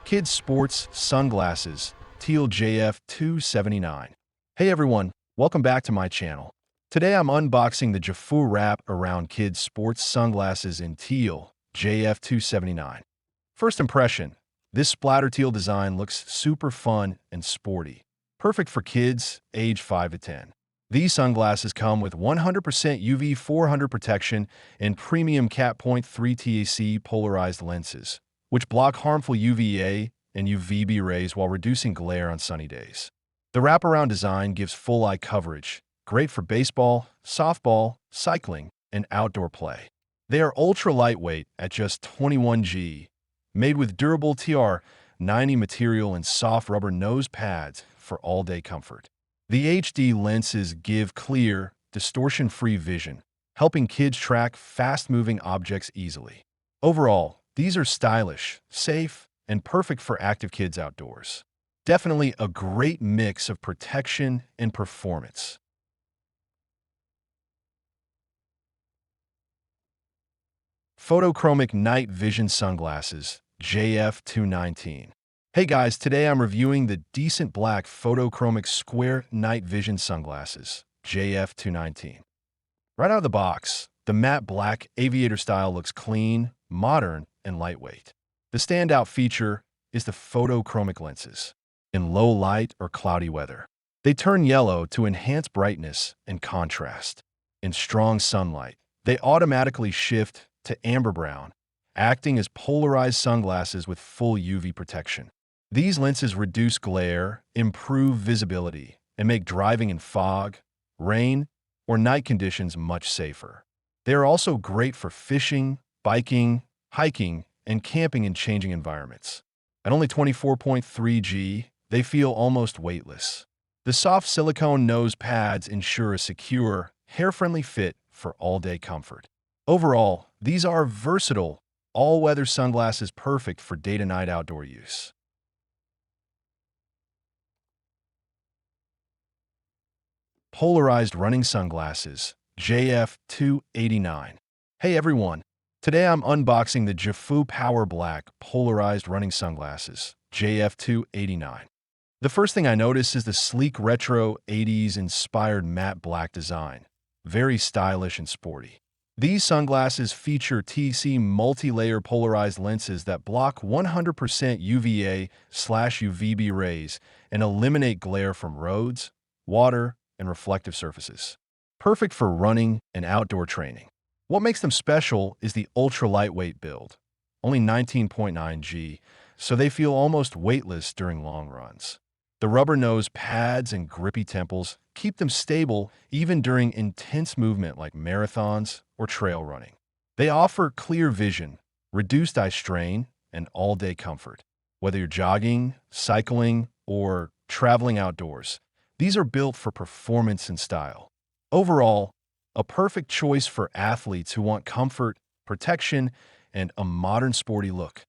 Kids Sports Sunglasses Teal JF279. Hey everyone, welcome back to my channel. Today I'm unboxing the Jefoo wrap around Kids Sports Sunglasses in Teal JF279. First impression, this splatter teal design looks super fun and sporty. Perfect for kids age 5 to 10. These sunglasses come with 100% UV 400 protection and premium CAT.3 TAC polarized lenses, which block harmful UVA and UVB rays while reducing glare on sunny days. The wraparound design gives full eye coverage, great for baseball, softball, cycling, and outdoor play. They are ultra lightweight at just 21 g, made with durable TR90 material and soft rubber nose pads for all-day comfort. The HD lenses give clear, distortion-free vision, helping kids track fast-moving objects easily. Overall, these are stylish, safe, and perfect for active kids outdoors. Definitely a great mix of protection and performance. Photochromic Night Vision Sunglasses JF219. Hey guys, today I'm reviewing the decent black photochromic square night vision sunglasses JF219. Right out of the box, the matte black aviator style looks clean, modern, and lightweight. The standout feature is the photochromic lenses. In low light or cloudy weather, they turn yellow to enhance brightness and contrast. In strong sunlight, they automatically shift to amber brown, acting as polarized sunglasses with full UV protection. These lenses reduce glare, improve visibility, and make driving in fog, rain, or night conditions much safer. They are also great for fishing, biking, hiking, and camping in changing environments. At only 24.3 g, they feel almost weightless. The soft silicone nose pads ensure a secure, hair-friendly fit for all-day comfort. Overall, these are versatile, all-weather sunglasses perfect for day-to-night outdoor use. Polarized Running Sunglasses JF289. Hey everyone, today I'm unboxing the Jefoo Power Black Polarized Running Sunglasses JF289. The first thing I notice is the sleek retro 80s inspired matte black design, very stylish and sporty. These sunglasses feature TC multi-layer polarized lenses that block 100% UVA/UVB rays and eliminate glare from roads, water, and reflective surfaces. Perfect for running and outdoor training. What makes them special is the ultra-lightweight build, only 19.9 g, so they feel almost weightless during long runs. The rubber nose pads and grippy temples keep them stable even during intense movement like marathons or trail running. They offer clear vision, reduced eye strain, and all-day comfort. Whether you're jogging, cycling, or traveling outdoors, these are built for performance and style. Overall, a perfect choice for athletes who want comfort, protection, and a modern sporty look.